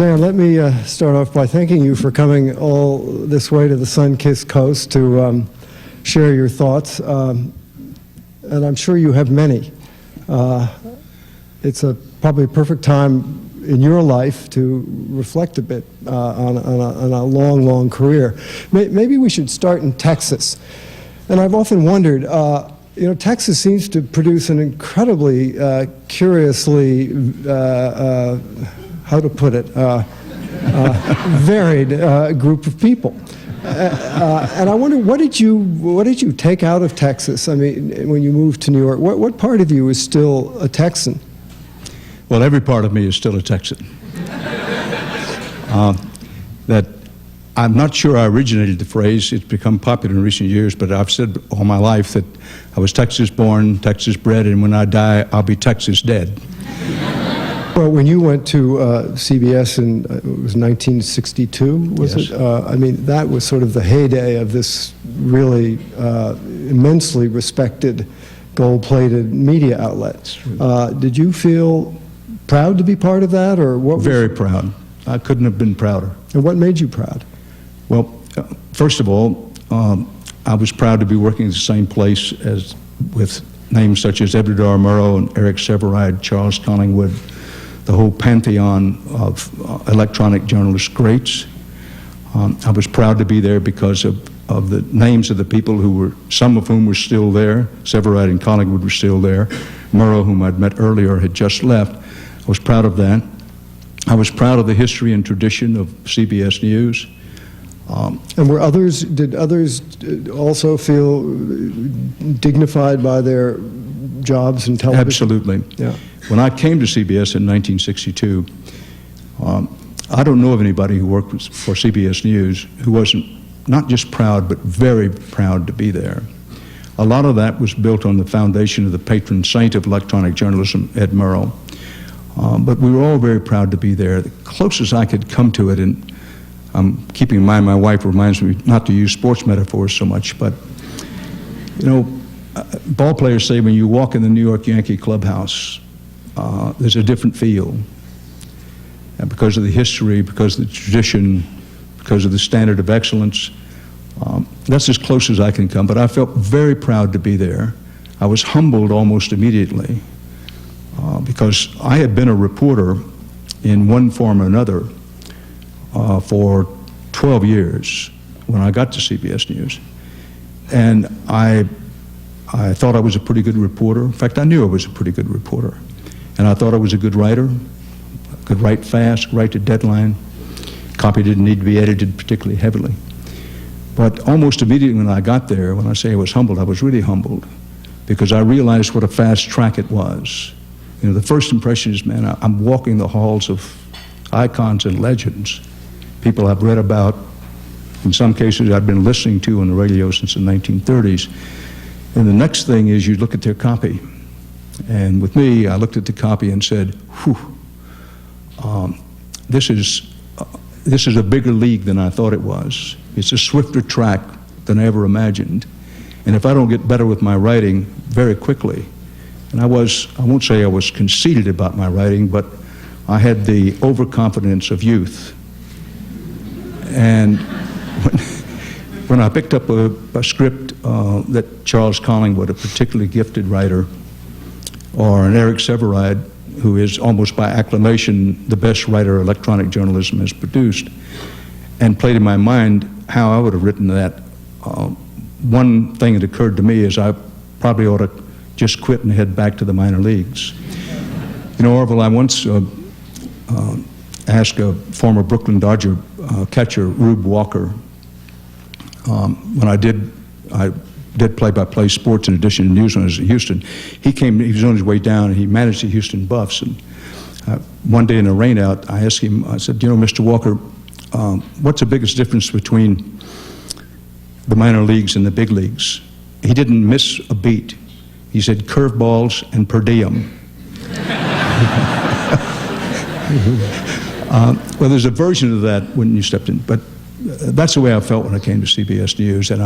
Dan, let me start off by thanking you for coming all this way to the sun-kissed coast to share your thoughts, and I'm sure you have many. It's probably a perfect time in your life to reflect a bit on a long, long career. Maybe we should start in Texas. And I've often wondered, you know, Texas seems to produce an incredibly curiously, how to put it, varied group of people. And I wonder, what did you take out of Texas? I mean, when you moved to New York, what part of you is still a Texan? Well, every part of me is still a Texan. That I'm not sure I originated the phrase. It's become popular in recent years, but I've said all my life that I was Texas born, Texas bred, and when I die, I'll be Texas dead. Well, when you went to CBS in, it was 1962, was Yes. it? I mean, that was sort of the heyday of this really immensely respected, gold-plated media outlet. Did you feel proud to be part of that, or what? Very proud. I couldn't have been prouder. And what made you proud? Well, first of all, I was proud to be working at the same place as with names such as Edward R. Murrow and Eric Sevareid, Charles Collingwood, the whole pantheon of electronic journalist greats. I was proud to be there because of the names of the people who were, some of whom were still there. Sevareid and Collingwood were still there. Murrow, whom I'd met earlier, had just left. I was proud of that. I was proud of the history and tradition of CBS News. And did others also feel dignified by their jobs in television? Absolutely. Yeah. When I came to CBS in 1962, I don't know of anybody who worked for CBS News who wasn't not just proud, but very proud to be there. A lot of that was built on the foundation of the patron saint of electronic journalism, Ed Murrow. But we were all very proud to be there. The closest I could come to it, and I'm keeping in mind my wife reminds me not to use sports metaphors so much, but, you know, ball players say when you walk in the New York Yankee clubhouse, there's a different feel. And because of the history, because of the tradition, because of the standard of excellence, that's as close as I can come. But I felt very proud to be there. I was humbled almost immediately because I had been a reporter in one form or another for 12 years when I got to CBS News. And I thought I was a pretty good reporter. In fact, I knew I was a pretty good reporter. And I thought I was a good writer, could write fast, write to deadline. Copy didn't need to be edited particularly heavily. But almost immediately when I got there, when I say I was humbled, I was really humbled because I realized what a fast track it was. You know, the first impression is, man, I'm walking the halls of icons and legends, people I've read about, in some cases I've been listening to on the radio since the 1930s. And the next thing is you look at their copy. And with me, I looked at the copy and said, whew, this is a bigger league than I thought it was. It's a swifter track than I ever imagined. And if I don't get better with my writing very quickly, and I won't say I was conceited about my writing, but I had the overconfidence of youth. And when I picked up a script that Charles Collingwood, a particularly gifted writer, or an Eric Sevareid, who is almost by acclamation the best writer electronic journalism has produced, and played in my mind how I would have written that, one thing that occurred to me is I probably ought to just quit and head back to the minor leagues. You know, Orville, I once asked a former Brooklyn Dodger catcher, Rube Walker, when I did play-by-play sports in addition to news when I was in Houston. He was on his way down, and he managed the Houston Buffs. And one day in a rainout, I asked him, I said, you know, Mr. Walker, what's the biggest difference between the minor leagues and the big leagues? He didn't miss a beat. He said curveballs and per diem. Well, there's a version of that when you stepped in, but that's the way I felt when I came to CBS News, and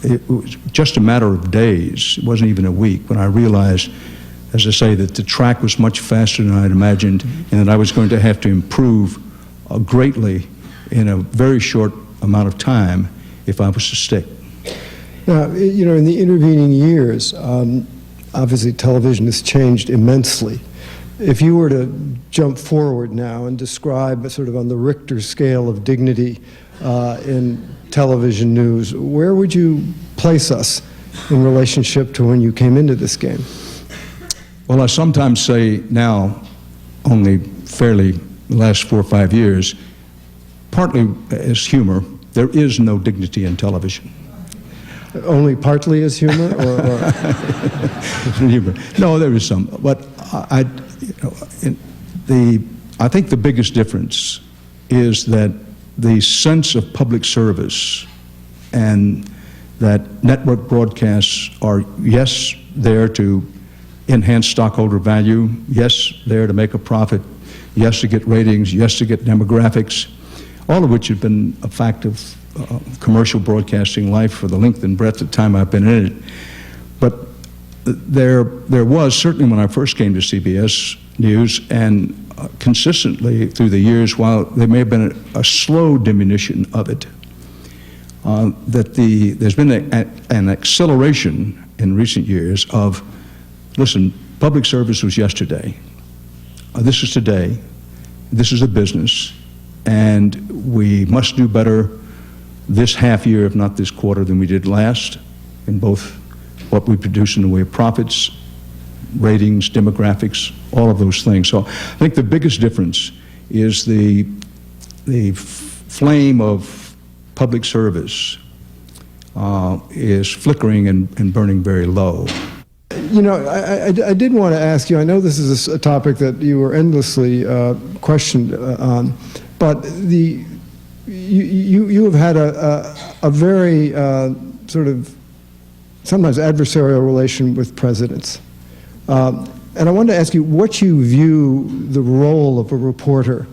it was just a matter of days, it wasn't even a week, when I realized, as I say, that the track was much faster than I'd imagined, and that I was going to have to improve greatly in a very short amount of time if I was to stick. Now, you know, in the intervening years, obviously television has changed immensely. If you were to jump forward now and describe sort of on the Richter scale of dignity in television news, where would you place us in relationship to when you came into this game? Well, I sometimes say now, only fairly the last 4 or 5 years, partly as humor, there is no dignity in television. Only partly as humor, or? Humor. No, there is some, but I think the biggest difference is that the sense of public service and that network broadcasts are, yes, there to enhance stockholder value, yes, there to make a profit, yes, to get ratings, yes, to get demographics, all of which have been a fact of commercial broadcasting life for the length and breadth of time I've been in it. But there was, certainly when I first came to CBS News, and consistently through the years, while there may have been a slow diminution of it, that there's been an acceleration in recent years of, listen, public service was yesterday. This is today. This is a business. And we must do better this half year, if not this quarter, than we did last, in both what we produce in the way of profits, ratings, demographics, all of those things. So I think the biggest difference is the flame of public service is flickering and burning very low. You know, I did want to ask you, I know this is a topic that you were endlessly questioned on, but you have had a very sort of sometimes adversarial relation with presidents. And I wanted to ask you what you view the role of a reporter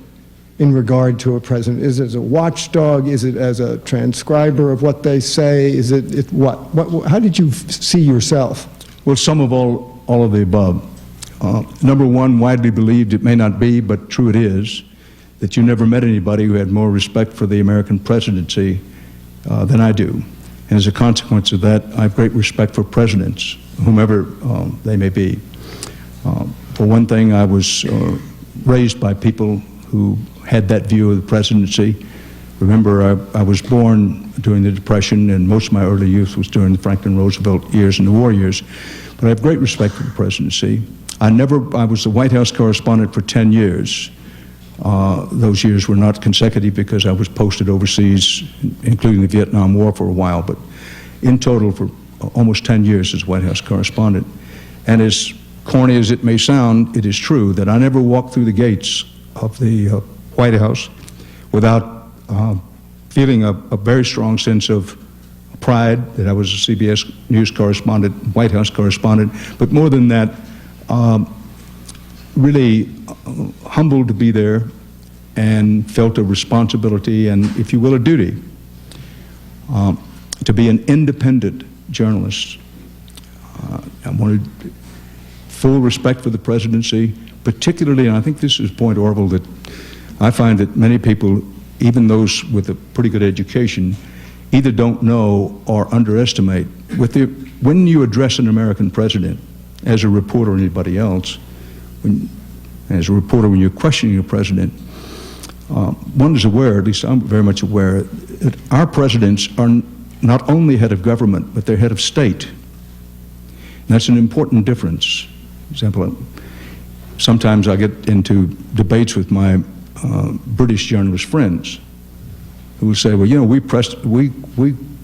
in regard to a president. Is it as a watchdog? Is it as a transcriber of what they say? Is it what? How did you see yourself? Well, some of all of the above. Number one, widely believed, it may not be, but true it is, that you never met anybody who had more respect for the American presidency than I do. And as a consequence of that, I have great respect for presidents, whomever they may be. For one thing, I was raised by people who had that view of the presidency. Remember, I was born during the Depression, and most of my early youth was during the Franklin Roosevelt years and the war years. But I have great respect for the presidency. I was the White House correspondent for 10 years. Those years were not consecutive because I was posted overseas, including the Vietnam War for a while, but in total for almost 10 years as White House correspondent. And as corny as it may sound, it is true that I never walked through the gates of the White House without feeling a very strong sense of pride that I was a CBS News correspondent, White House correspondent, but more than that, really humbled to be there and felt a responsibility and, if you will, a duty to be an independent journalist. I wanted full respect for the presidency, particularly, and I think this is point, Orville, that I find that many people, even those with a pretty good education, either don't know or underestimate. When you address an American president, as a reporter or anybody else, as a reporter, when you're questioning a president, one is aware, at least I'm very much aware, that our presidents are not only head of government, but they're head of state. And that's an important difference. For example, sometimes I get into debates with my British journalist friends who will say, well, you know, we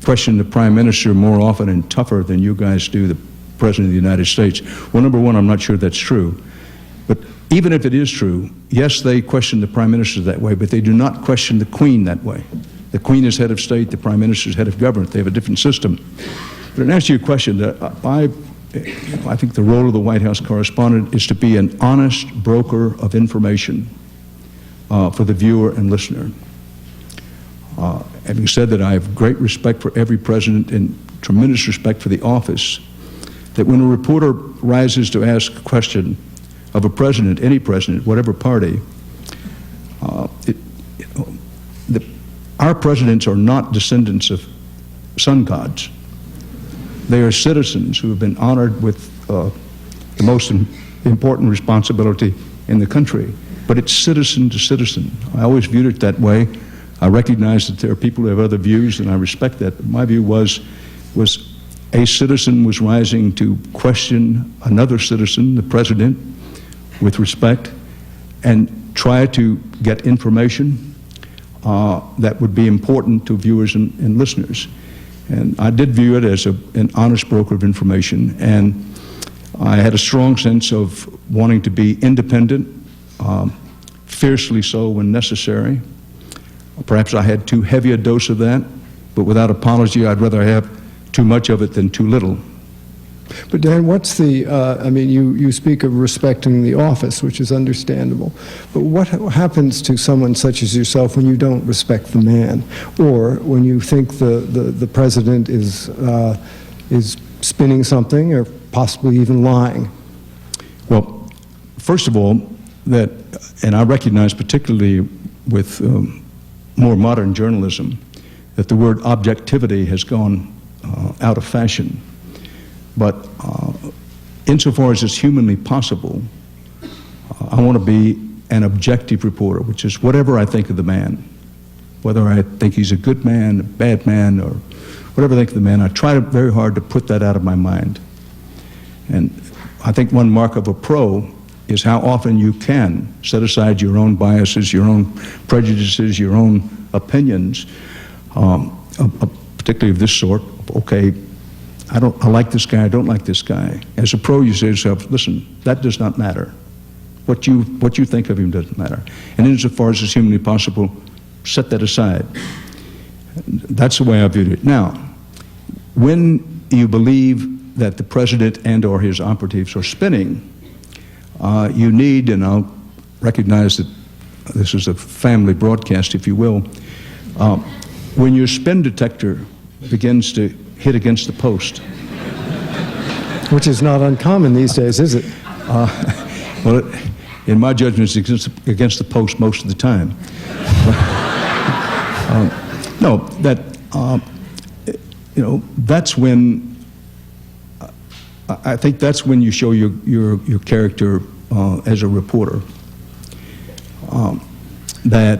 question the Prime Minister more often and tougher than you guys do the President of the United States. Well, number one, I'm not sure that's true. But even if it is true, yes, they question the Prime Minister that way, but they do not question the Queen that way. The Queen is head of state, the Prime Minister is head of government. They have a different system. But in answer to your question, I think the role of the White House correspondent is to be an honest broker of information for the viewer and listener. Having said that, I have great respect for every president and tremendous respect for the office, that when a reporter rises to ask a question of a president, any president, whatever party, our presidents are not descendants of sun gods. They are citizens who have been honored with the most important responsibility in the country. But it's citizen to citizen. I always viewed it that way. I recognize that there are people who have other views, and I respect that. But my view was a citizen was rising to question another citizen, the president, with respect, and try to get information that would be important to viewers and listeners. And I did view it as an honest broker of information, and I had a strong sense of wanting to be independent, fiercely so when necessary. Perhaps I had too heavy a dose of that, but without apology, I'd rather have too much of it than too little. But Dan, what's the, I mean, you speak of respecting the office, which is understandable, but what happens to someone such as yourself when you don't respect the man, or when you think the president is spinning something or possibly even lying? Well, first of all, that, and I recognize particularly with more modern journalism, that the word objectivity has gone out of fashion. But insofar as it's humanly possible, I want to be an objective reporter, which is whatever I think of the man, whether I think he's a good man, a bad man, or whatever I think of the man. I try very hard to put that out of my mind. And I think one mark of a pro is how often you can set aside your own biases, your own prejudices, your own opinions, particularly of this sort. Okay, I like this guy, I don't like this guy. As a pro, you say to yourself, listen, that does not matter. What you think of him doesn't matter. And insofar as it's humanly possible, set that aside. That's the way I viewed it. Now, when you believe that the president and or his operatives are spinning, you need, and I'll recognize that this is a family broadcast, if you will, when your spin detector begins to hit against the post. Which is not uncommon these days, is it? Well, in my judgment, it's against the post most of the time. No, that, you know, that's when, I think that's when you show your character as a reporter. That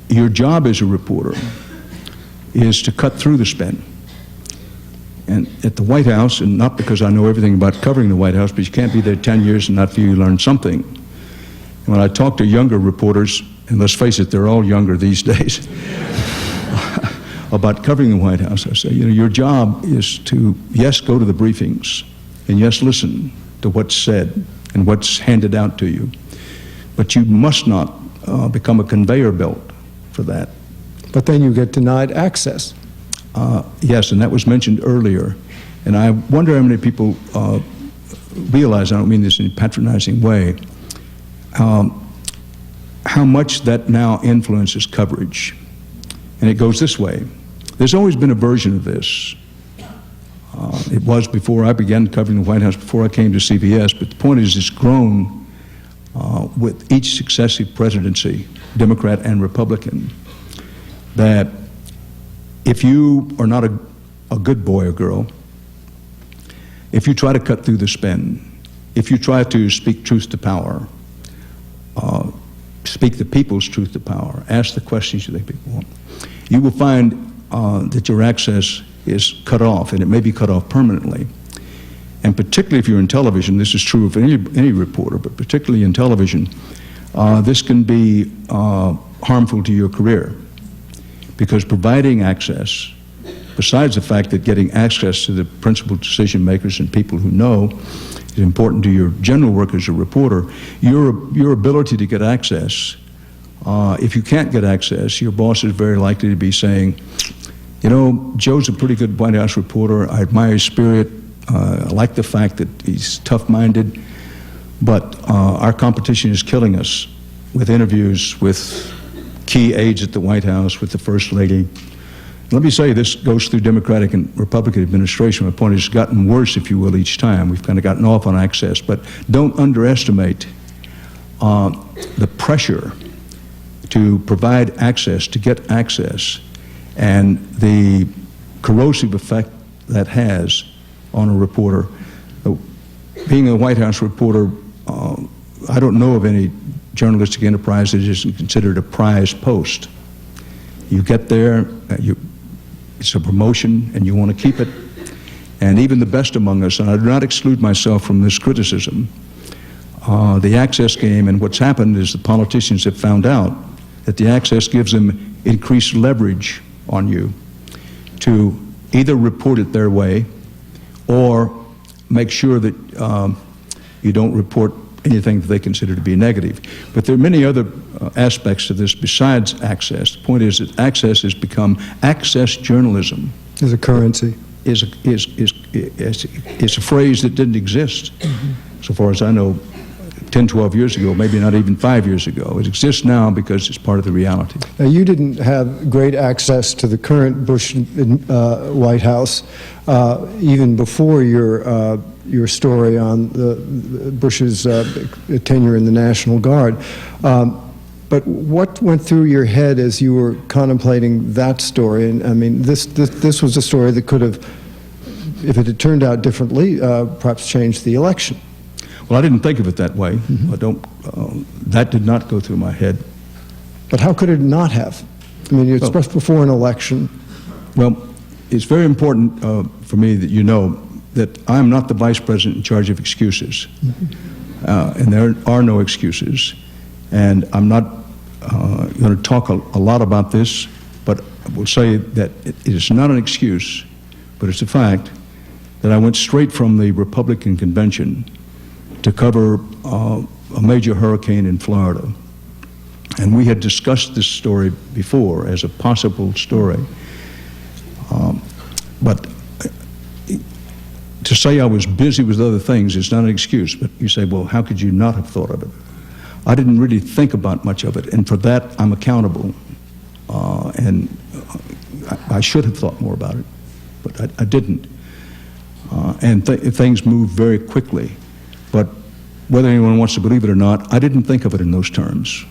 your job as a reporter is to cut through the spin. And at the White House, and not because I know everything about covering the White House, but you can't be there 10 years and not feel you learn something. And when I talk to younger reporters, and let's face it, they're all younger these days, about covering the White House, I say, you know, your job is to, yes, go to the briefings, and yes, listen to what's said and what's handed out to you. But you must not become a conveyor belt for that. But then you get denied access. Yes, and that was mentioned earlier. And I wonder how many people realize, I don't mean this in a patronizing way, how much that now influences coverage. And it goes this way. There's always been a version of this. It was before I began covering the White House, before I came to CBS, but the point is it's grown with each successive presidency, Democrat and Republican, that if you are not a good boy or girl, if you try to cut through the spin, if you try to speak truth to power, speak the people's truth to power, ask the questions you think people want, you will find that your access is cut off, and it may be cut off permanently. And particularly if you're in television, this is true of any reporter, but particularly in television, this can be harmful to your career. Because providing access, besides the fact that getting access to the principal decision makers and people who know is important to your general work as a reporter, your ability to get access, if you can't get access, your boss is very likely to be saying, you know, Joe's a pretty good White House reporter, I admire his spirit, I like the fact that he's tough-minded, but our competition is killing us with interviews with key aides at the White House, with the First Lady. Let me say, this goes through Democratic and Republican administration. My point is, it's gotten worse, if you will, each time. We've kind of gotten off on access, but don't underestimate the pressure to provide access, to get access, and the corrosive effect that has on a reporter. Being a White House reporter, I don't know of any journalistic enterprise that isn't considered a prize post. You get there, it's a promotion, and you want to keep it. And even the best among us, and I do not exclude myself from this criticism, the access game, and what's happened is the politicians have found out that the access gives them increased leverage on you to either report it their way or make sure that you don't report anything that they consider to be negative. But there are many other aspects to this besides access. The point is that access has become access journalism. As a currency. Is a phrase that didn't exist, so far as I know, 10, 12 years ago, maybe not even 5 years ago. It exists now because it's part of the reality. Now, you didn't have great access to the current Bush White House, even before your story on Bush's tenure in the National Guard. But what went through your head as you were contemplating that story? And I mean, this was a story that could have, if it had turned out differently, perhaps changed the election. Well, I didn't think of it that way. That did not go through my head. But how could it not have? I mean, you expressed before an election. Well, it's very important for me that you know that I'm not the vice president in charge of excuses. And there are no excuses. And I'm not going to talk a lot about this, but I will say that it is not an excuse, but it's a fact that I went straight from the Republican convention to cover a major hurricane in Florida. And we had discussed this story before as a possible story. But to say I was busy with other things is not an excuse. But you say, well, how could you not have thought of it? I didn't really think about much of it, and for that I'm accountable. And I should have thought more about it, but I didn't. And things moved very quickly. But whether anyone wants to believe it or not, I didn't think of it in those terms.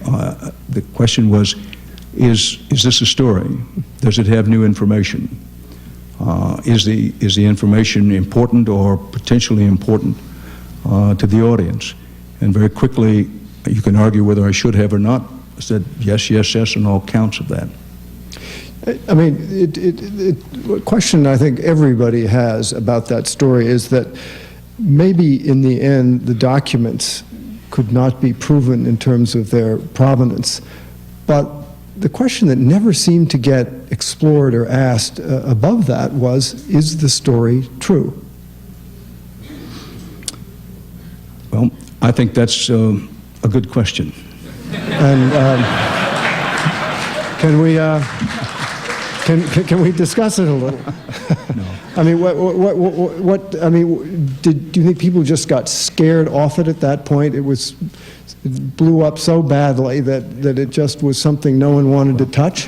The question was, is this a story? Does it have new information? Is the information important or potentially important to the audience? And very quickly, you can argue whether I should have or not. I said yes, yes, yes, on all counts of that. I mean, a question I think everybody has about that story is that maybe in the end the documents could not be proven in terms of their provenance. But the question that never seemed to get explored or asked above that was, is the story true? Well, I think that's a good question. And can we discuss it a little? No. I mean, do you think people just got scared off it at that point? It blew up so badly that it just was something no one wanted to touch?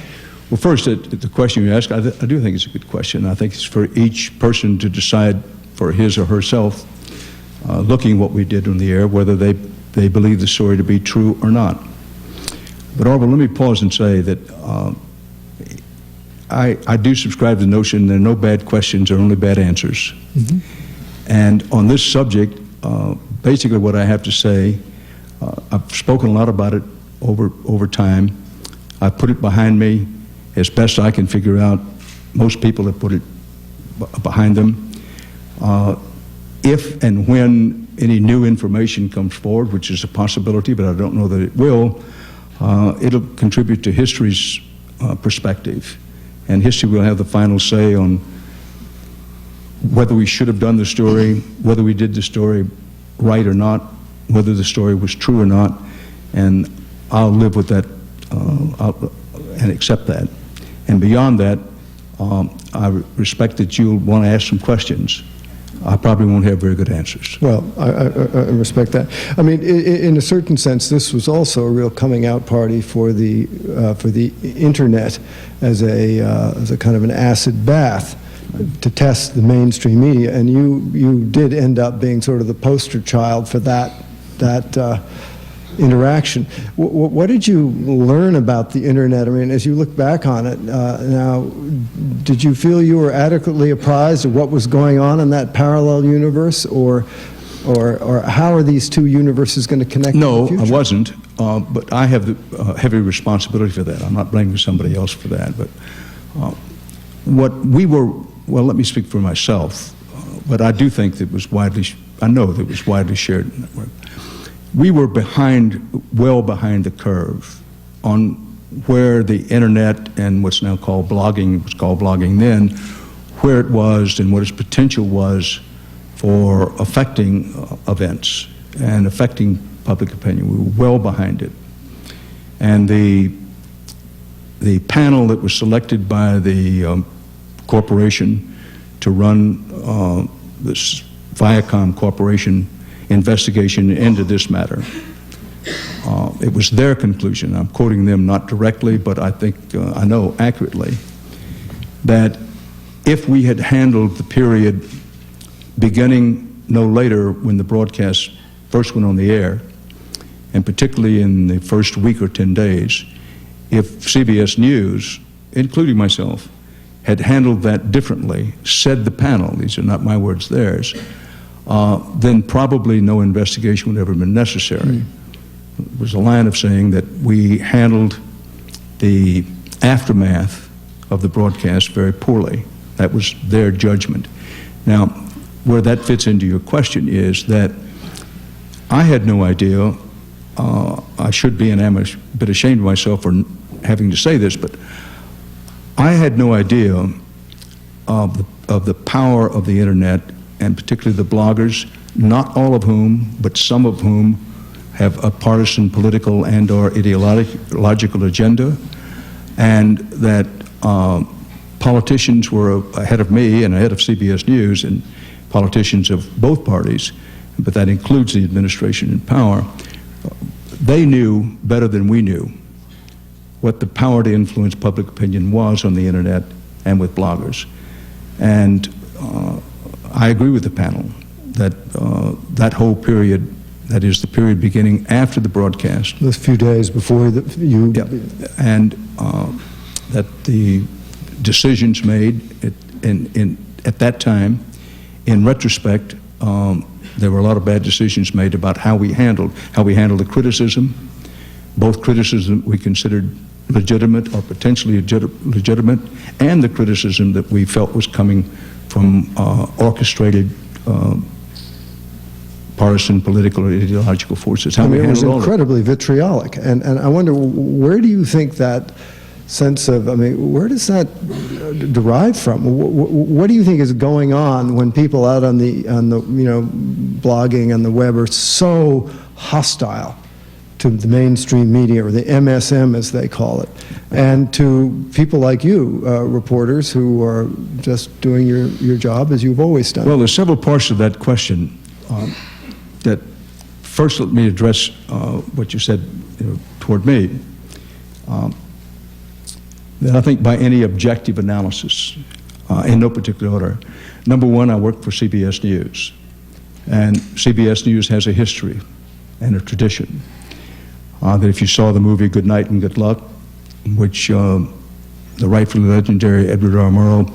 Well, first, the question you ask, I do think it's a good question. I think it's for each person to decide for his or herself, looking what we did on the air, whether they believe the story to be true or not. But Orville, let me pause and say that I do subscribe to the notion there are no bad questions, there are only bad answers. Mm-hmm. And on this subject, basically what I have to say, I've spoken a lot about it over time. I put it behind me as best I can figure out. Most people have put it behind them. If and when any new information comes forward, which is a possibility, but I don't know that it will, it'll contribute to history's perspective. And history will have the final say on whether we should have done the story, whether we did the story right or not, whether the story was true or not, and I'll live with that and accept that. And beyond that, I respect that you'll want to ask some questions. I probably won't have very good answers. Well, I respect that. I mean, in a certain sense, this was also a real coming out party for the internet as a kind of an acid bath to test the mainstream media, and you did end up being sort of the poster child for that interaction. What did you learn about the internet? I mean, as you look back on it now, did you feel you were adequately apprised of what was going on in that parallel universe, or how are these two universes going to connect in the future? No, I wasn't, but I have the heavy responsibility for that. I'm not blaming somebody else for that, but what we were, well, let me speak for myself, but I do think that was widely, I know that it was widely shared in that work. We were well behind the curve on where the internet and what's now called blogging, was called blogging then, where it was and what its potential was for affecting events and affecting public opinion. We were well behind it. And the panel that was selected by the corporation to run this Viacom Corporation investigation into this matter, it was their conclusion, I'm quoting them not directly, but I think I know accurately, that if we had handled the period beginning no later when the broadcast first went on the air, and particularly in the first week or 10 days, if CBS News, including myself, had handled that differently, said the panel, these are not my words, theirs, then probably no investigation would ever have been necessary. It was a line of saying that we handled the aftermath of the broadcast very poorly. That was their judgment. Now, where that fits into your question is that I had no idea, I should be, and I'm a bit ashamed of myself for having to say this, but I had no idea of the power of the internet, and particularly the bloggers, not all of whom, but some of whom have a partisan political and or ideological agenda, and that politicians were ahead of me and ahead of CBS News, and politicians of both parties, but that includes the administration in power. They knew better than we knew what the power to influence public opinion was on the internet and with bloggers. And I agree with the panel that that whole period, that is the period beginning after the broadcast, Those few days before you... yeah, and that the decisions made at that time, in retrospect, there were a lot of bad decisions made about how we handled the criticism, both criticism we considered legitimate or potentially legitimate, and the criticism that we felt was coming from orchestrated partisan, political, or ideological forces. How we it was handled all incredibly vitriolic, and I wonder, where do you think that sense of, where does that derive from? What do you think is going on when people out on the blogging and the web are so hostile to the mainstream media, or the MSM as they call it, and to people like you, reporters who are just doing your job as you've always done? Well, there's several parts of that question. That first, let me address what you said toward me. That I think by any objective analysis, in no particular order, number one, I work for CBS News, and CBS News has a history and a tradition. That if you saw the movie Good Night and Good Luck, which the rightfully legendary Edward R. Murrow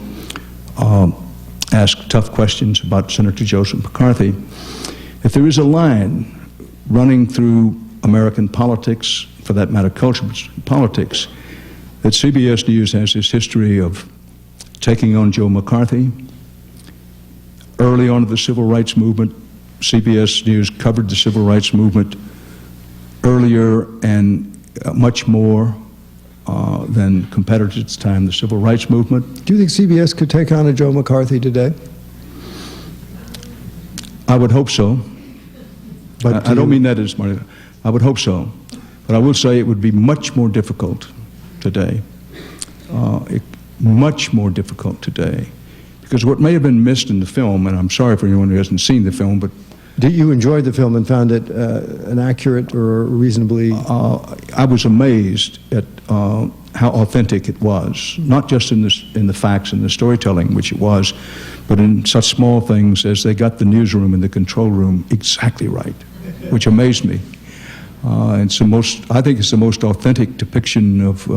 asked tough questions about Senator Joseph McCarthy, if there is a line running through American politics, for that matter culture, politics, that CBS News has this history of taking on Joe McCarthy. Early on in the civil rights movement, CBS News covered the civil rights movement earlier and much more than competitors at the time, the civil rights movement. Do you think CBS could take on a Joe McCarthy today? I would hope so. But I don't mean that as money. I would hope so. But I will say it would be much more difficult today. Much more difficult today. Because what may have been missed in the film, and I'm sorry for anyone who hasn't seen the film, but did you enjoy the film and found it an accurate or reasonably... I was amazed at how authentic it was, not just in the facts and the storytelling, which it was, but in such small things as they got the newsroom and the control room exactly right, which amazed me. I think it's the most authentic depiction of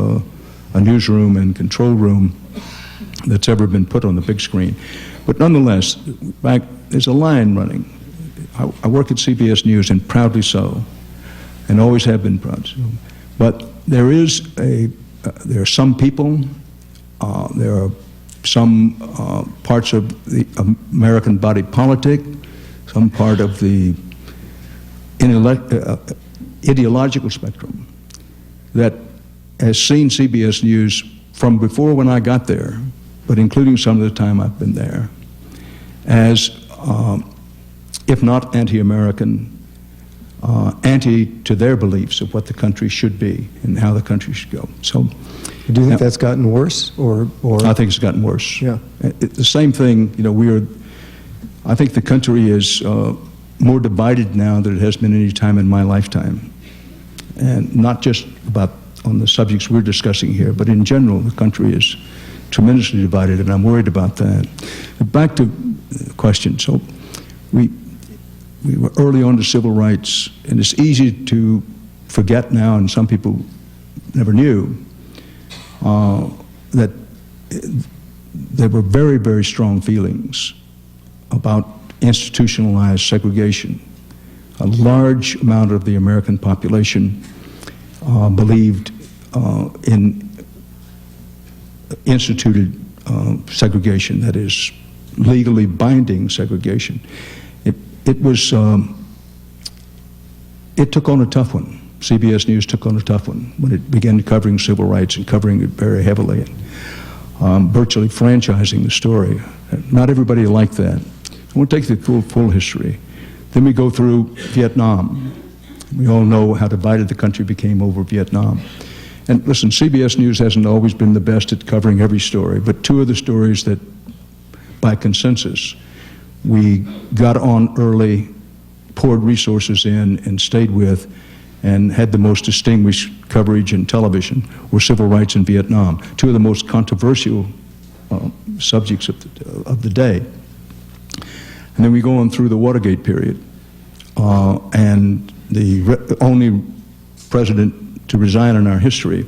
a newsroom and control room that's ever been put on the big screen. But nonetheless, there's a line running. I work at CBS News, and proudly so, and always have been proud so. But there are some people, there are some parts of the American body politic, some part of the ideological spectrum that has seen CBS News from before when I got there, but including some of the time I've been there, as if not anti-American, anti to their beliefs of what the country should be and how the country should go. So, do you think that's gotten worse, or? I think it's gotten worse. Yeah. The same thing. I think the country is more divided now than it has been any time in my lifetime, and not just about on the subjects we're discussing here, but in general, the country is tremendously divided, and I'm worried about that. Back to the question. So, we were early on to civil rights, and it's easy to forget now, and some people never knew, that there were very, very strong feelings about institutionalized segregation. A large amount of the American population believed in instituted segregation, that is, legally binding segregation. It took on a tough one. CBS News took on a tough one when it began covering civil rights and covering it very heavily, and virtually franchising the story. Not everybody liked that. I won't take the full history. Then we go through Vietnam. We all know how divided the country became over Vietnam. And listen, CBS News hasn't always been the best at covering every story, but two of the stories that, by consensus, we got on early, poured resources in, and stayed with, and had the most distinguished coverage in television, were civil rights in Vietnam, two of the most controversial subjects of the day. And then we go on through the Watergate period, and the only president to resign in our history.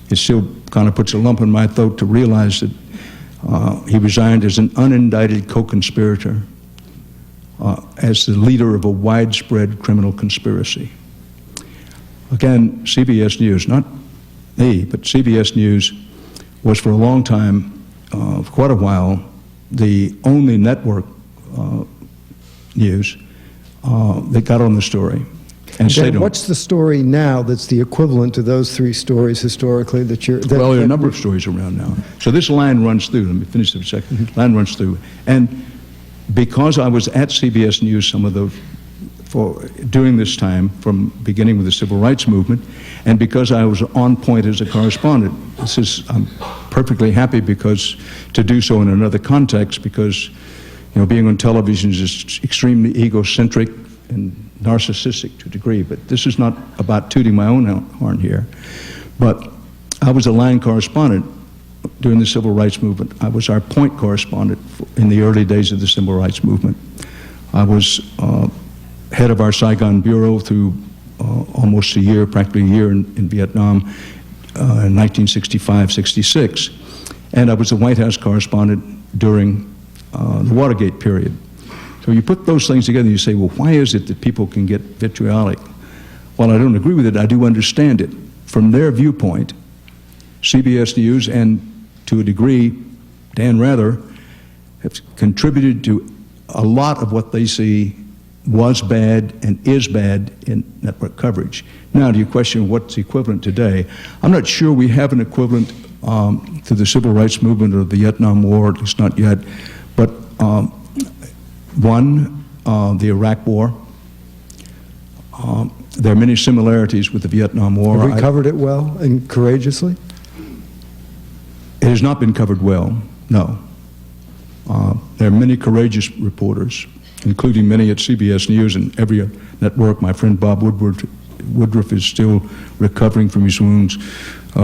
It still kind of puts a lump in my throat to realize that he resigned as an unindicted co-conspirator, as the leader of a widespread criminal conspiracy. Again, CBS News, not me, but CBS News was for a long time, for quite a while, the only network news that got on the story. And Dan, what's the story now that's the equivalent to those three stories historically that you're... Well, there are a number of stories around now. So this line runs through. Let me finish for a second. Line runs through. And because I was at CBS News during this time, from beginning with the civil rights movement, and because I was on point as a correspondent, I'm perfectly happy to do so in another context, because being on television is extremely egocentric and narcissistic to a degree, but this is not about tooting my own horn here. But I was a line correspondent during the civil rights movement. I was our point correspondent in the early days of the civil rights movement. I was head of our Saigon bureau through almost a year, practically a year in Vietnam, in 1965-66. And I was the White House correspondent during the Watergate period. So you put those things together and you say, well, why is it that people can get vitriolic? While I don't agree with it, I do understand it. From their viewpoint, CBS News, and to a degree, Dan Rather, have contributed to a lot of what they see was bad and is bad in network coverage. Now, to your question, what's equivalent today? I'm not sure we have an equivalent to the civil rights movement or the Vietnam War, at least not yet. But the Iraq War. There are many similarities with the Vietnam War. Have we covered it well and courageously? It has not been covered well, no. There are many courageous reporters, including many at CBS News and every network. My friend Bob Woodruff is still recovering from his wounds.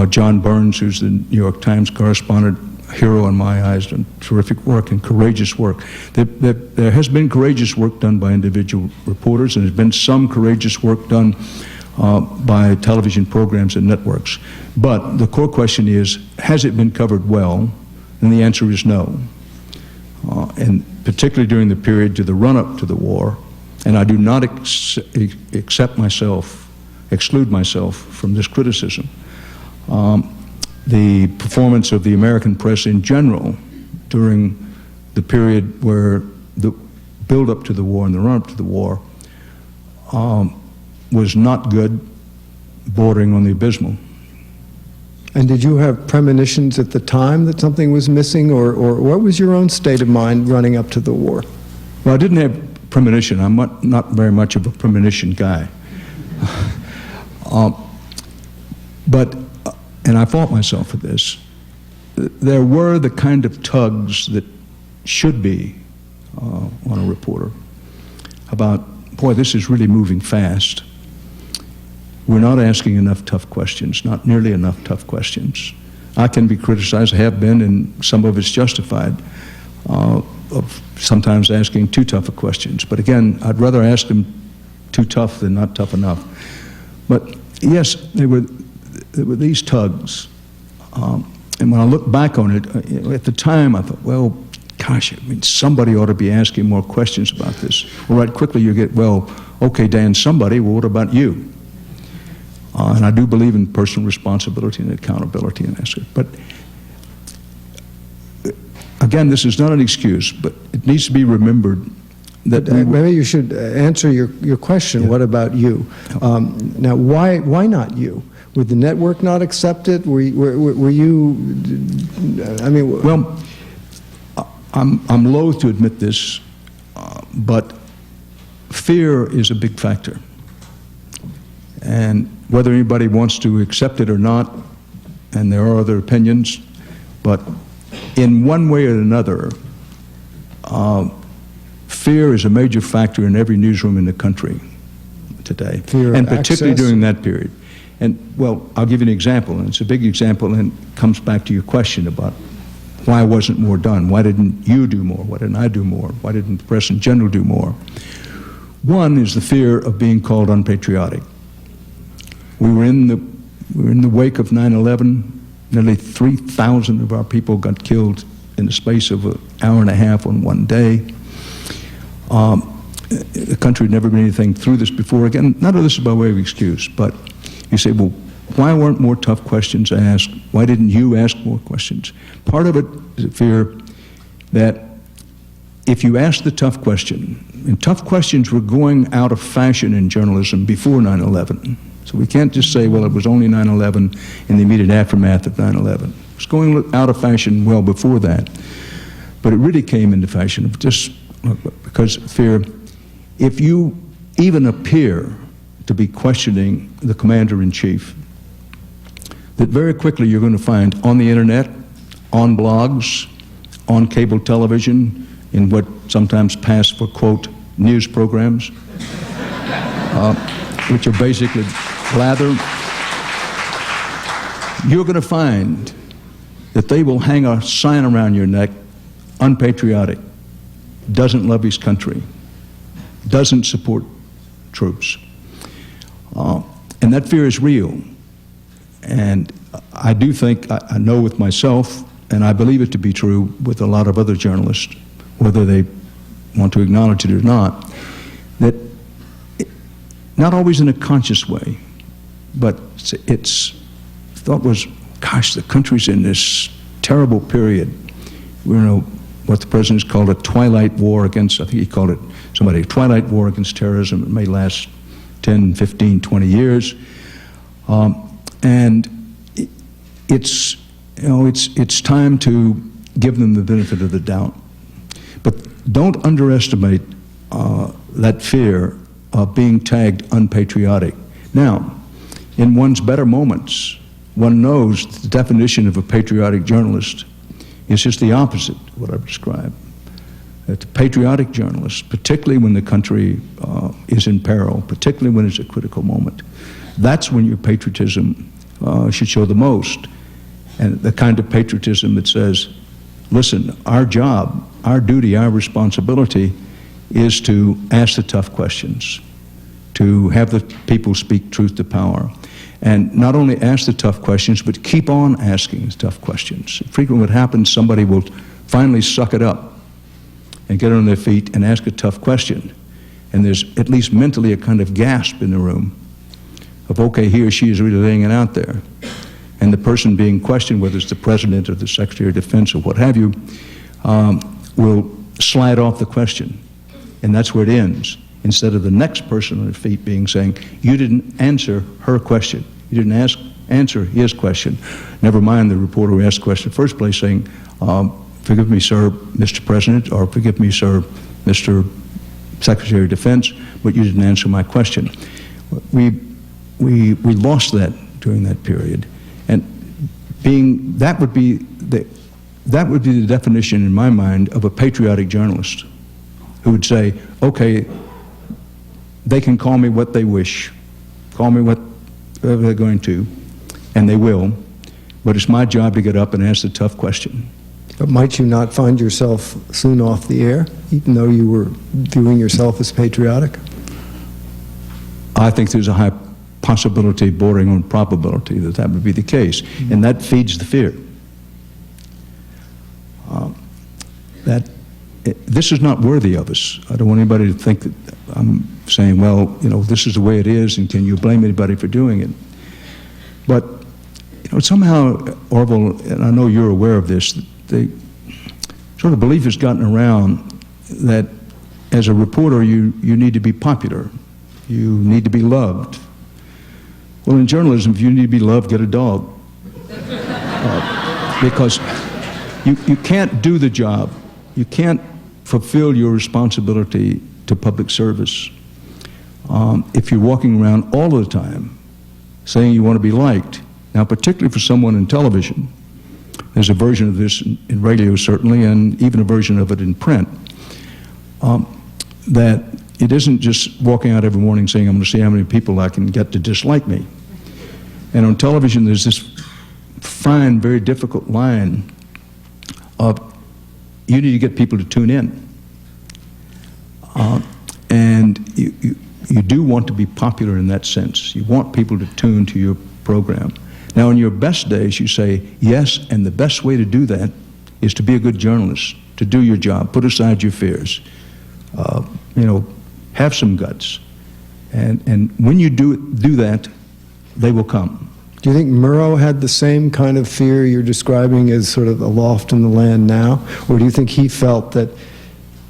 John Burns, who's the New York Times correspondent, hero in my eyes, done terrific work and courageous work. There has been courageous work done by individual reporters, and there's been some courageous work done by television programs and networks. But the core question is, has it been covered well? And the answer is no. And particularly during the period to the run-up to the war, and I do not exclude myself from this criticism, the performance of the American press in general during the period where the build-up to the war and the run-up to the war was not good, bordering on the abysmal. And did you have premonitions at the time that something was missing, or what was your own state of mind running up to the war? Well, I didn't have premonition. I'm not very much of a premonition guy. And I fought myself for this. There were the kind of tugs that should be on a reporter about, boy, this is really moving fast. We're not asking enough tough questions, not nearly enough tough questions. I can be criticized, have been, and some of it's justified, of sometimes asking too tough of questions. But again, I'd rather ask them too tough than not tough enough. But yes, there were these tugs. And when I look back on it, at the time I thought, well, gosh, I mean, somebody ought to be asking more questions about this. Well, right quickly you get, well, okay, Dan, somebody, well, what about you? And I do believe in personal responsibility and accountability in this. But again, this is not an excuse, but it needs to be remembered that maybe you should answer your question. Yeah. What about you? Now, why not you? Would the network not accept it? Were you? I mean, well, I'm loath to admit this, but fear is a big factor, and whether anybody wants to accept it or not, and there are other opinions, but in one way or another, fear is a major factor in every newsroom in the country today, fear and of particularly access. during that period. And, well, I'll give you an example, and it's a big example, and it comes back to your question about why wasn't more done? Why didn't you do more? Why didn't I do more? Why didn't the press in general do more? One is the fear of being called unpatriotic. We were in the wake of 9/11. Nearly 3,000 of our people got killed in the space of an hour and a half on one day. The country had never been anything through this before. Again, none of this is by way of excuse, but you say, well, why weren't more tough questions asked? Why didn't you ask more questions? Part of it is a fear that if you ask the tough question, and tough questions were going out of fashion in journalism before 9/11. So we can't just say, well, it was only 9/11 in the immediate aftermath of 9/11. It was going out of fashion well before that. But it really came into fashion just because fear, if you even appear to be questioning the commander-in-chief, that very quickly you're going to find on the internet, on blogs, on cable television, in what sometimes pass for, quote, news programs, which are basically blather, you're going to find that they will hang a sign around your neck, unpatriotic, doesn't love his country, doesn't support troops. And that fear is real. And I do think, I know with myself, and I believe it to be true with a lot of other journalists, whether they want to acknowledge it or not, that not always in a conscious way, but it's thought was, gosh, the country's in this terrible period. We know what the president's called a twilight war against, I think he called it, somebody, a twilight war against terrorism. It may last 10, 15, 20 years. And it's, you know, it's time to give them the benefit of the doubt. But don't underestimate that fear of being tagged unpatriotic. Now, in one's better moments, one knows the definition of a patriotic journalist is just the opposite of what I've described. That the patriotic journalist, particularly when the country is in peril, particularly when it's a critical moment, that's when your patriotism should show the most. And the kind of patriotism that says, listen, our job, our duty, our responsibility is to ask the tough questions, to have the people speak truth to power. And not only ask the tough questions, but keep on asking the tough questions. Frequently what happens, somebody will finally suck it up and get on their feet and ask a tough question. And there's at least mentally a kind of gasp in the room of, okay, he or she is really laying it out there. And the person being questioned, whether it's the President or the Secretary of Defense or what have you, will slide off the question. And that's where it ends. Instead of the next person on their feet being saying, you didn't answer her question. You didn't answer his question. Never mind the reporter who asked the question in the first place saying, forgive me, sir, Mr. President, or forgive me, sir, Mr. Secretary of Defense, but you didn't answer my question. We lost that during that period. And that would be the definition in my mind of a patriotic journalist who would say, okay, they can call me what they wish, call me whatever they're going to, and they will, but it's my job to get up and ask the tough question. But might you not find yourself soon off the air, even though you were viewing yourself as patriotic? I think there's a high possibility, bordering on probability, that that would be the case, and that feeds the fear. This is not worthy of us. I don't want anybody to think that I'm saying, well, you know, this is the way it is, and can you blame anybody for doing it? But, you know, somehow, Orville, and I know you're aware of this, the sort of belief has gotten around that as a reporter, you need to be popular. You need to be loved. Well, in journalism, if you need to be loved, get a dog. Because you can't do the job. You can't fulfill your responsibility to public service if you're walking around all the time saying you want to be liked. Now, particularly for someone in television, there's a version of this in radio, certainly, and even a version of it in print, that it isn't just walking out every morning saying, I'm going to see how many people I can get to dislike me. And on television, there's this fine, very difficult line of you need to get people to tune in. And you do want to be popular in that sense. You want people to tune to your program. Now, on your best days, you say, yes, and the best way to do that is to be a good journalist, to do your job, put aside your fears, you know, have some guts. And when you do that, they will come. Do you think Murrow had the same kind of fear you're describing as sort of aloft in the land now? Or do you think he felt that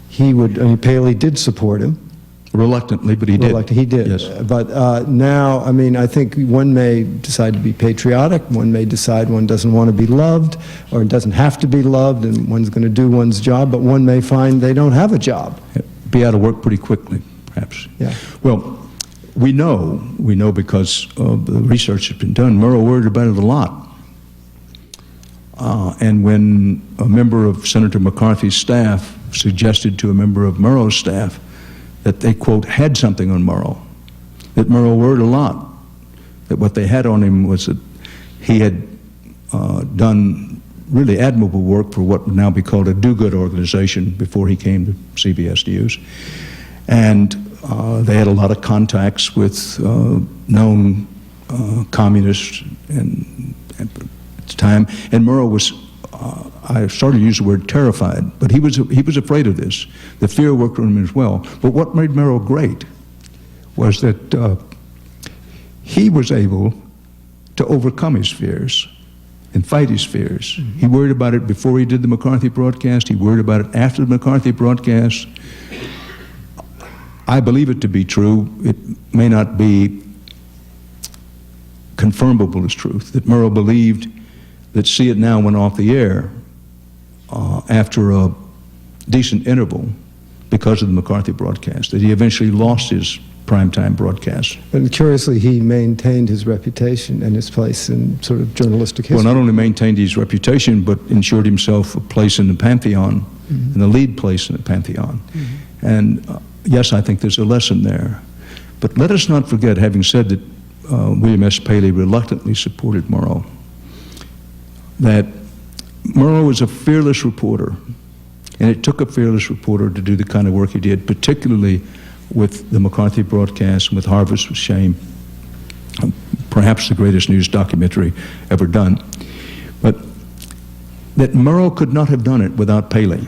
he would, I mean, Paley did support him? Reluctantly, but he did. He did. Yes. But now, I mean, I think one may decide to be patriotic, one may decide one doesn't want to be loved, or doesn't have to be loved, and one's going to do one's job, but one may find they don't have a job. Be out of work pretty quickly, perhaps. Yeah. Well, we know because of the research that's been done, Murrow worried about it a lot. And when a member of Senator McCarthy's staff suggested to a member of Murrow's staff that they, quote, had something on Murrow, that Murrow worried a lot, that what they had on him was that he had done really admirable work for what would now be called a do-good organization before he came to CBS News. And they had a lot of contacts with known communists at the time, and Murrow was, I started to use the word terrified, but he was afraid of this. The fear worked on him as well. But what made Murrow great was that he was able to overcome his fears and fight his fears. Mm-hmm. He worried about it before he did the McCarthy broadcast. He worried about it after the McCarthy broadcast. I believe it to be true. It may not be confirmable as truth, that Murrow believed that See It Now went off the air after a decent interval because of the McCarthy broadcast, that he eventually lost his primetime broadcast. And curiously, he maintained his reputation and his place in sort of journalistic history. Well, not only maintained his reputation, but ensured himself a place in the Pantheon, mm-hmm. and the lead place in the Pantheon. Mm-hmm. And yes, I think there's a lesson there. But let us not forget, having said that William S. Paley reluctantly supported Murrow, that Murrow was a fearless reporter, and it took a fearless reporter to do the kind of work he did, particularly with the McCarthy broadcast and with Harvest with Shame, perhaps the greatest news documentary ever done. But that Murrow could not have done it without Paley.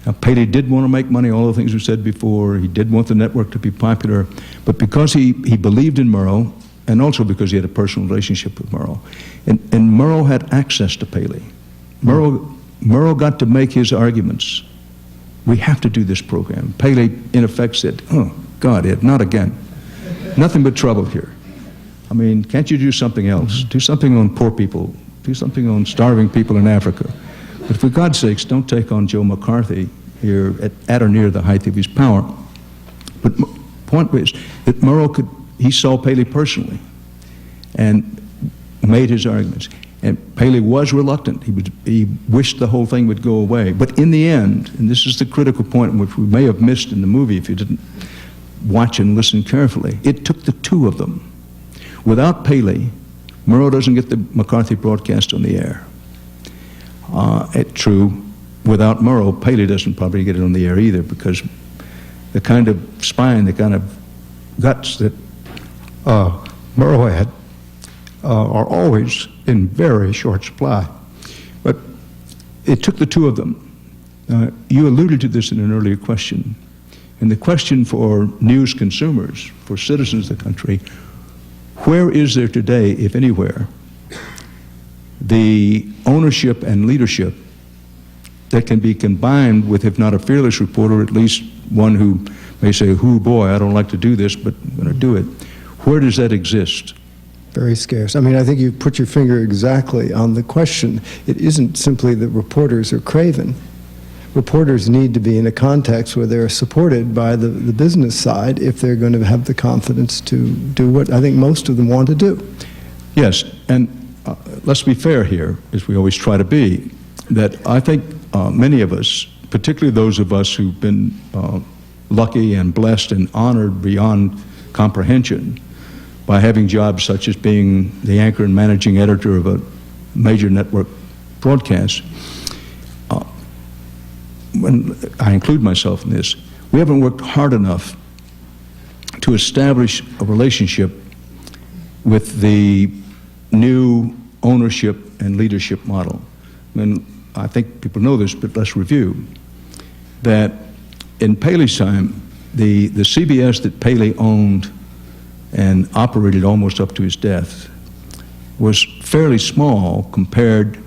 Now, Paley did want to make money, all the things we said before. He did want the network to be popular. But because he believed in Murrow, and also because he had a personal relationship with Murrow, and Murrow had access to Paley. Murrow got to make his arguments. We have to do this program. Paley, in effect, said, oh, God, Ed, not again. Nothing but trouble here. I mean, can't you do something else? Do something on poor people. Do something on starving people in Africa. But for God's sakes, don't take on Joe McCarthy here at or near the height of his power. But point was that Murrow he saw Paley personally and made his arguments. And Paley was reluctant. He wished the whole thing would go away. But in the end, and this is the critical point which we may have missed in the movie if you didn't watch and listen carefully, it took the two of them. Without Paley, Murrow doesn't get the McCarthy broadcast on the air. True, without Murrow, Paley doesn't probably get it on the air either, because the kind of spine, the kind of guts that Murrow had are always in very short supply. But it took the two of them. You alluded to this in an earlier question. And the question for news consumers, for citizens of the country, where is there today, if anywhere, the ownership and leadership that can be combined with, if not a fearless reporter, at least one who may say, "Hoo boy, I don't like to do this, but I'm going to do it." Where does that exist? Very scarce. I mean, I think you put your finger exactly on the question. It isn't simply that reporters are craven. Reporters need to be in a context where they're supported by the business side if they're going to have the confidence to do what I think most of them want to do. Yes, and let's be fair here, as we always try to be, that I think many of us, particularly those of us who've been lucky and blessed and honored beyond comprehension by having jobs such as being the anchor and managing editor of a major network broadcast, when I include myself in this, we haven't worked hard enough to establish a relationship with the new ownership and leadership model. I mean, I think people know this, but let's review that in Paley's time, the CBS that Paley owned and operated almost up to his death was fairly small compared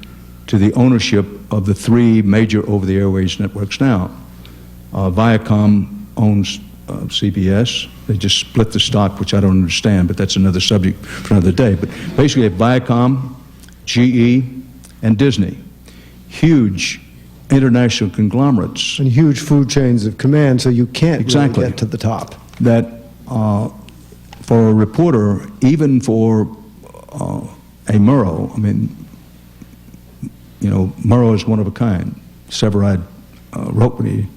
to the ownership of the three major over-the-airways networks now. Viacom owns CBS. They just split the stock, which I don't understand, but that's another subject for another day. But basically, Viacom, GE, and Disney. Huge international conglomerates. And huge food chains of command, so you can't exactly really get to the top. That for a reporter, even for a Murrow, I mean, you know, Murrow is one of a kind. Severide wrote when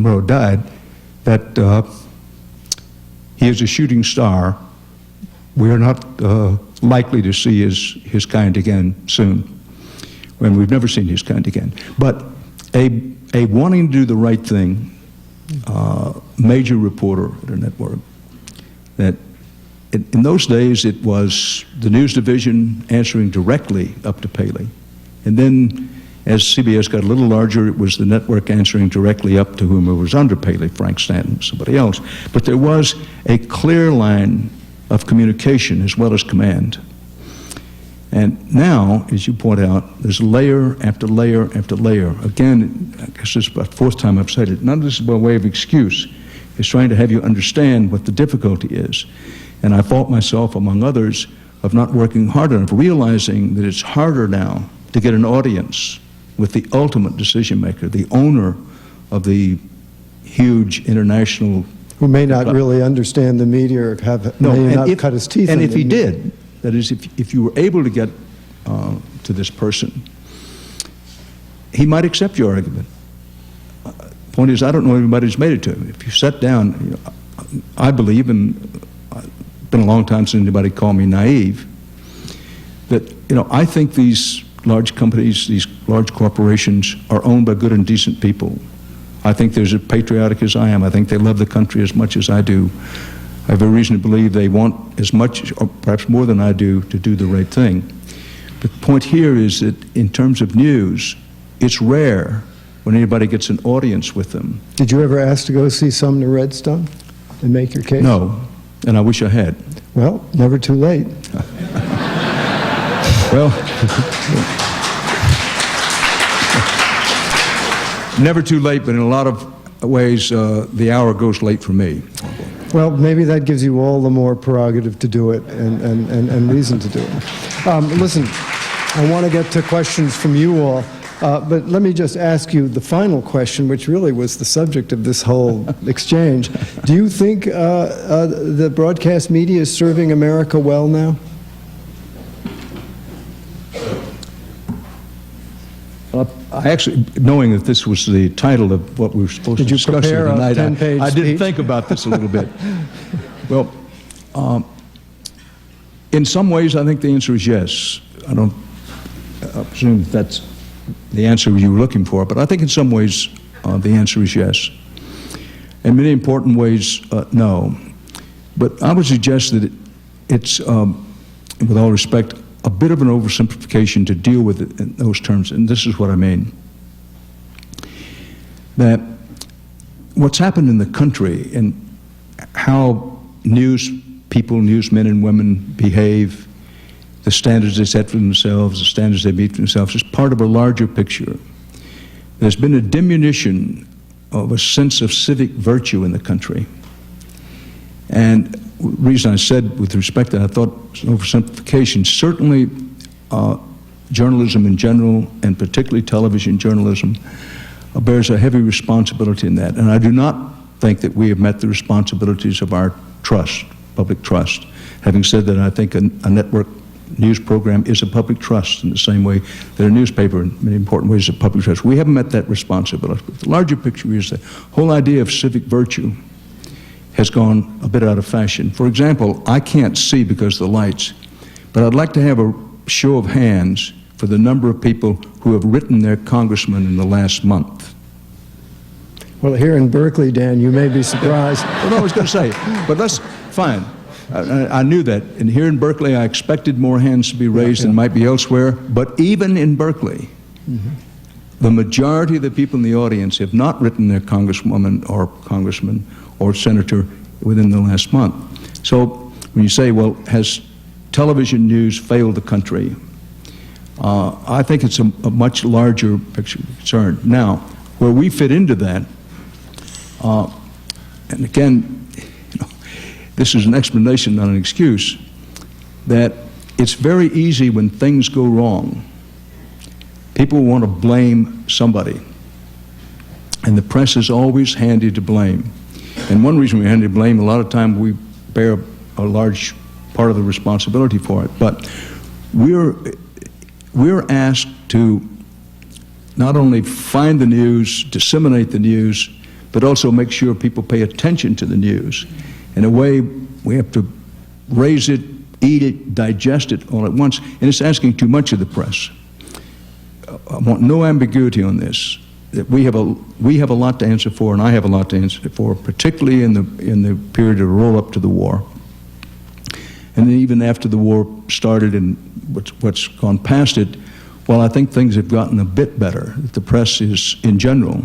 Murrow died that he is a shooting star. We are not likely to see his kind again soon, when we've never seen his kind again. But a wanting to do the right thing, major reporter at a network, that in those days it was the news division answering directly up to Paley. And then as CBS got a little larger, it was the network answering directly up to whomever was under Paley, Frank Stanton, somebody else. But there was a clear line of communication as well as command. And now, as you point out, there's layer after layer after layer. Again, I guess this is about the fourth time I've said it. None of this is by way of excuse. It's trying to have you understand what the difficulty is. And I fault myself, among others, of not working hard enough, realizing that it's harder now to get an audience with the ultimate decision maker, the owner of the huge international... Who may not really understand the media or may not cut his teeth in and if he media. did, that is, if you were able to get to this person, he might accept your argument. Point is, I don't know anybody who's made it to him. If you sat down, you know, I believe, and it's been a long time since anybody called me naive, that, you know, I think these large companies, these large corporations are owned by good and decent people. I think they're as patriotic as I am. I think they love the country as much as I do. I have a reason to believe they want as much, or perhaps more than I do, to do the right thing. The point here is that in terms of news, it's rare when anybody gets an audience with them. Did you ever ask to go see Sumner Redstone and make your case? No, and I wish I had. Well, never too late. Well, never too late, but in a lot of ways, the hour goes late for me. Well, maybe that gives you all the more prerogative to do it and reason to do it. Listen, I want to get to questions from you all, but let me just ask you the final question, which really was the subject of this whole exchange. Do you think the broadcast media is serving America well now? I actually, knowing that this was the title of what we were supposed to discuss here tonight, I did think about this a little bit. Well, in some ways, I think the answer is yes. I presume that's the answer you were looking for, but I think in some ways the answer is yes. In many important ways, no. But I would suggest that it's, with all respect, a bit of an oversimplification to deal with it in those terms, and this is what I mean. That what's happened in the country and how news people, newsmen and women behave, the standards they set for themselves, the standards they meet for themselves, is part of a larger picture. There's been a diminution of a sense of civic virtue in the country. And the reason I said, with respect to that, I thought it's an oversimplification. Certainly, journalism in general, and particularly television journalism, bears a heavy responsibility in that. And I do not think that we have met the responsibilities of our trust, public trust. Having said that, I think a network news program is a public trust in the same way that a newspaper in many important ways is a public trust. We haven't met that responsibility. But the larger picture is the whole idea of civic virtue has gone a bit out of fashion. For example, I can't see because of the lights, but I'd like to have a show of hands for the number of people who have written their congressman in the last month. Well, here in Berkeley, Dan, you may be surprised. Well, no, I was going to say, but that's fine. I knew that. And here in Berkeley, I expected more hands to be raised than might be elsewhere. But even in Berkeley, the majority of the people in the audience have not written their congresswoman or congressman or senator within the last month. So when you say, well, has television news failed the country? I think it's a much larger picture concern. Now, where we fit into that, and again, this is an explanation, not an excuse, that it's very easy when things go wrong. People want to blame somebody, and the press is always handy to blame. And one reason we're handy to blame, a lot of times we bear a large part of the responsibility for it, but we're asked to not only find the news, disseminate the news, but also make sure people pay attention to the news. In a way, we have to raise it, eat it, digest it all at once, and it's asking too much of the press. I want no ambiguity on this. That we have a lot to answer for, and I have a lot to answer for, particularly in the period of roll up to the war, and then even after the war started and what's gone past it. While I think things have gotten a bit better, the press is, in general,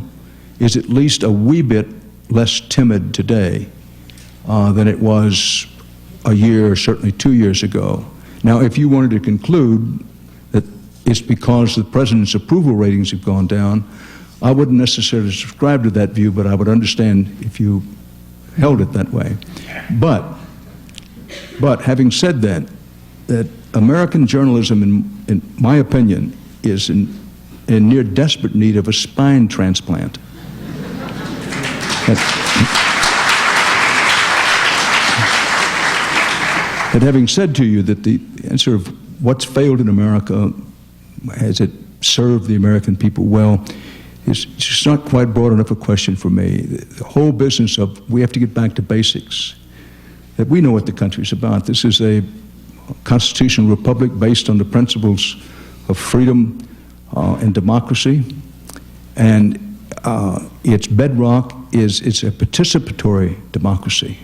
is at least a wee bit less timid today than it was a year, certainly 2 years ago. Now, if you wanted to conclude that it's because the president's approval ratings have gone down, I wouldn't necessarily subscribe to that view, but I would understand if you held it that way. But having said that American journalism, in my opinion, is in near desperate need of a spine transplant. But having said to you that the answer of what's failed in America, has it served the American people well, is just not quite broad enough a question for me. The whole business of we have to get back to basics, that we know what the country's about. This is a constitutional republic based on the principles of freedom and democracy. And its bedrock is it's a participatory democracy.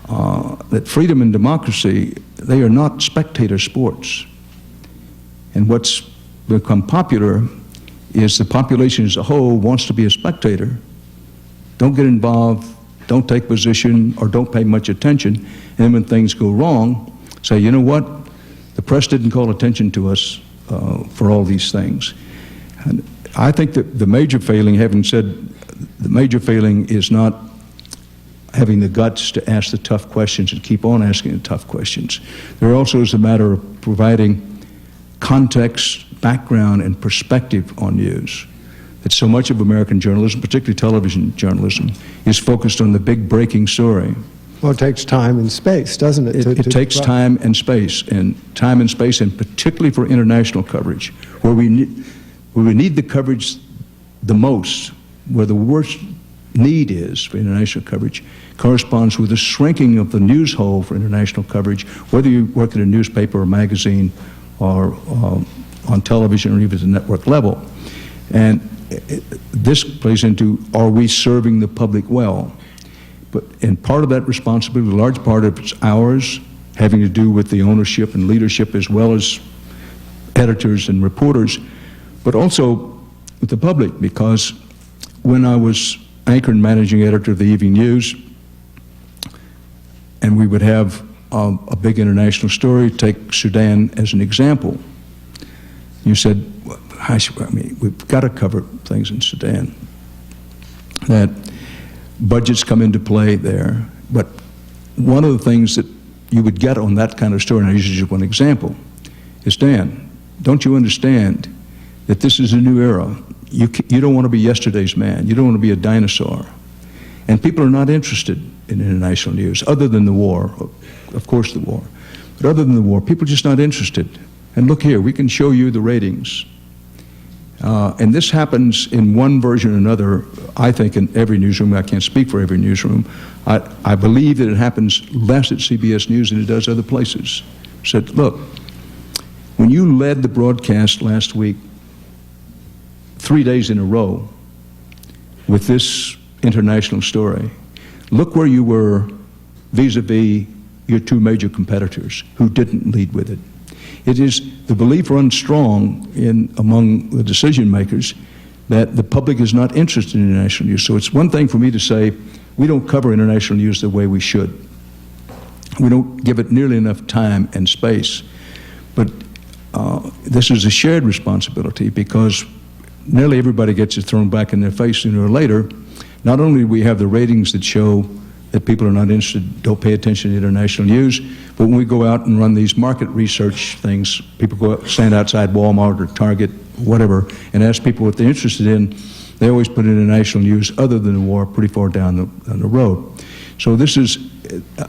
That freedom and democracy, they are not spectator sports. And what's become popular is the population as a whole wants to be a spectator. Don't get involved, don't take position, or don't pay much attention. And then when things go wrong, say, you know what? The press didn't call attention to us for all these things. And I think that the major failing, having said, the major failing is not having the guts to ask the tough questions and keep on asking the tough questions. There also is a matter of providing context, background, and perspective on news. That so much of American journalism, particularly television journalism, is focused on the big breaking story. Well, it takes time and space, doesn't it? It takes time and space, and particularly for international coverage, where we need the coverage the most, where the worst need is for international coverage, corresponds with the shrinking of the news hole for international coverage, whether you work at a newspaper or magazine or on television or even at the network level. And this plays into, are we serving the public well? And part of that responsibility, a large part of it's ours, having to do with the ownership and leadership as well as editors and reporters, but also with the public, because when I was anchor and managing editor of the Evening News, and we would have a big international story, take Sudan as an example. You said, I mean, we've got to cover things in Sudan. That budgets come into play there, but one of the things that you would get on that kind of story, and I use just one example, is, Dan, don't you understand that this is a new era? You don't want to be yesterday's man. You don't want to be a dinosaur. And people are not interested in international news, other than the war, of course the war. But other than the war, people are just not interested. And look here, we can show you the ratings. And this happens in one version or another, I think, in every newsroom. I can't speak for every newsroom. I believe that it happens less at CBS News than it does other places. Said, look, when you led the broadcast last week 3 days in a row with this international story, look where you were vis-a-vis your two major competitors who didn't lead with it. It is the belief runs strong among the decision makers that the public is not interested in international news. So it's one thing for me to say we don't cover international news the way we should. We don't give it nearly enough time and space. But this is a shared responsibility, because nearly everybody gets it thrown back in their face sooner or later. Not only do we have the ratings that show that people are not interested, don't pay attention to international news, but when we go out and run these market research things, people go out, stand outside Walmart or Target, whatever, and ask people what they're interested in, they always put international news other than the war pretty far down the road. So this is,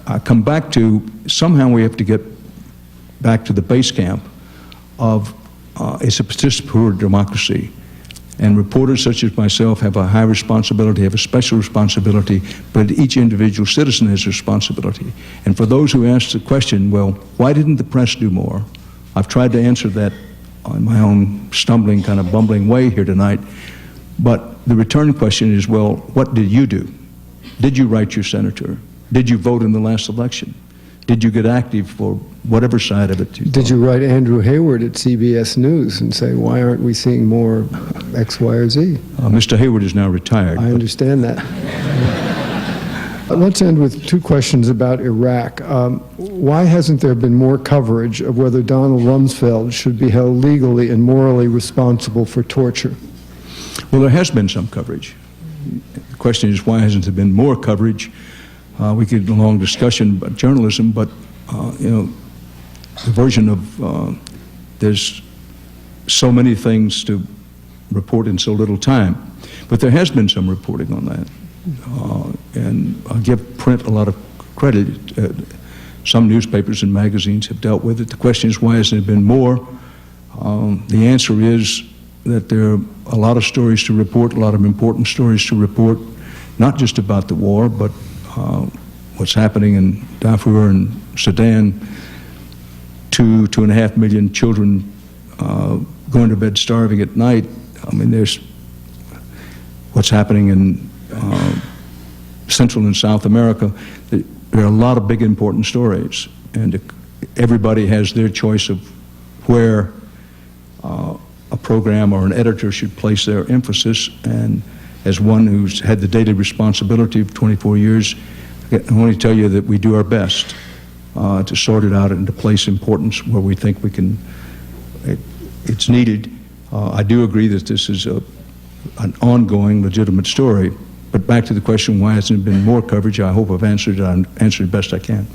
I come back to, somehow we have to get back to the base camp of it's a participatory democracy. And reporters such as myself have a high responsibility, have a special responsibility, but each individual citizen has a responsibility. And for those who ask the question, well, why didn't the press do more? I've tried to answer that in my own stumbling, kind of bumbling way here tonight. But the return question is, well, what did you do? Did you write your senator? Did you vote in the last election? Did you get active for whatever side of it? Did you write Andrew Hayward at CBS News and say, why aren't we seeing more X, Y, or Z? Mr. Hayward is now retired. I understand that. Let's end with two questions about Iraq. Why hasn't there been more coverage of whether Donald Rumsfeld should be held legally and morally responsible for torture? Well, there has been some coverage. The question is, why hasn't there been more coverage? We could have a long discussion about journalism, but you know, the version of there's so many things to report in so little time. But there has been some reporting on that. And I'll give print a lot of credit. Some newspapers and magazines have dealt with it. The question is, why hasn't there been more? The answer is that there are a lot of stories to report, a lot of important stories to report, not just about the war, but what's happening in Darfur and Sudan, 2.5 million children going to bed starving at night. I mean, what's happening in Central and South America. There are a lot of big, important stories, and everybody has their choice of where a program or an editor should place their emphasis. And as one who's had the daily responsibility of 24 years, I can only tell you that we do our best to sort it out and to place importance where we think we can. It's needed. I do agree that this is an ongoing, legitimate story. But back to the question, why hasn't there been more coverage? I hope I've answered it. I've answered it best I can.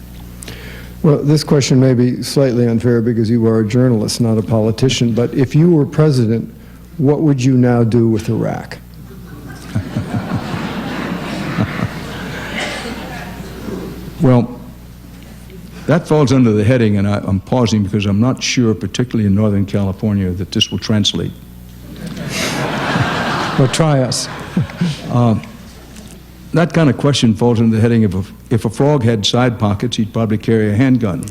Well, this question may be slightly unfair because you are a journalist, not a politician, but if you were president, what would you now do with Iraq? Well, that falls under the heading, and I'm pausing because I'm not sure, particularly in Northern California, that this will translate. Well, try us. That kind of question falls under the heading of if a frog had side pockets, he'd probably carry a handgun.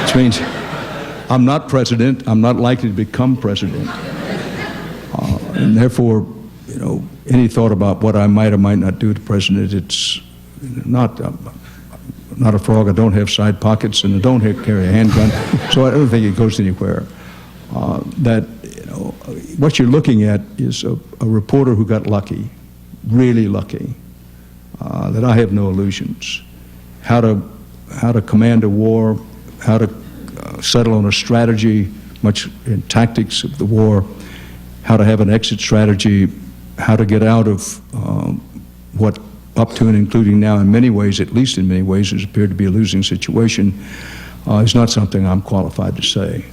Which means I'm not president, I'm not likely to become president. And therefore, you know, any thought about what I might or might not do to president, it's not a frog. I don't have side pockets, and I don't carry a handgun, so I don't think it goes anywhere. What you're looking at is a reporter who got lucky, really lucky, that I have no illusions. How to command a war, how to settle on a strategy, much in tactics of the war, how to have an exit strategy, how to get out of what up to and including now in many ways, at least in many ways, has appeared to be a losing situation, is not something I'm qualified to say.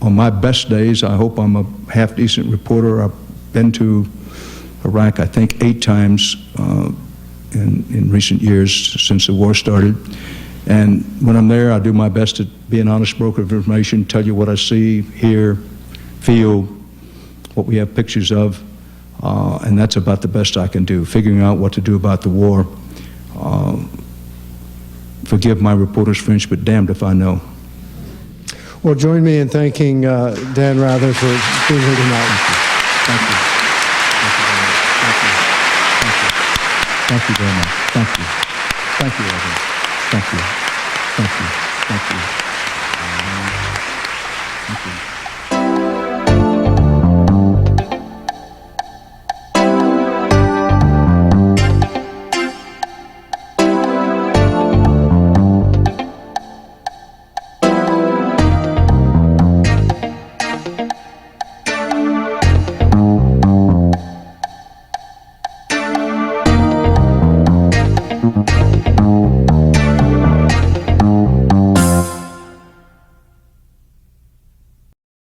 On my best days, I hope I'm a half-decent reporter. I've been to Iraq, I think, 8 times in recent years since the war started. And when I'm there, I do my best to be an honest broker of information, tell you what I see, hear, feel, what we have pictures of, and that's about the best I can do, figuring out what to do about the war. Forgive my reporter's French, but damned if I know. Well, join me in thanking Dan Rather for being here tonight. Thank you. Thank you very much. Thank you. Thank you, Evan. Thank you. Thank you. Thank you. Thank you.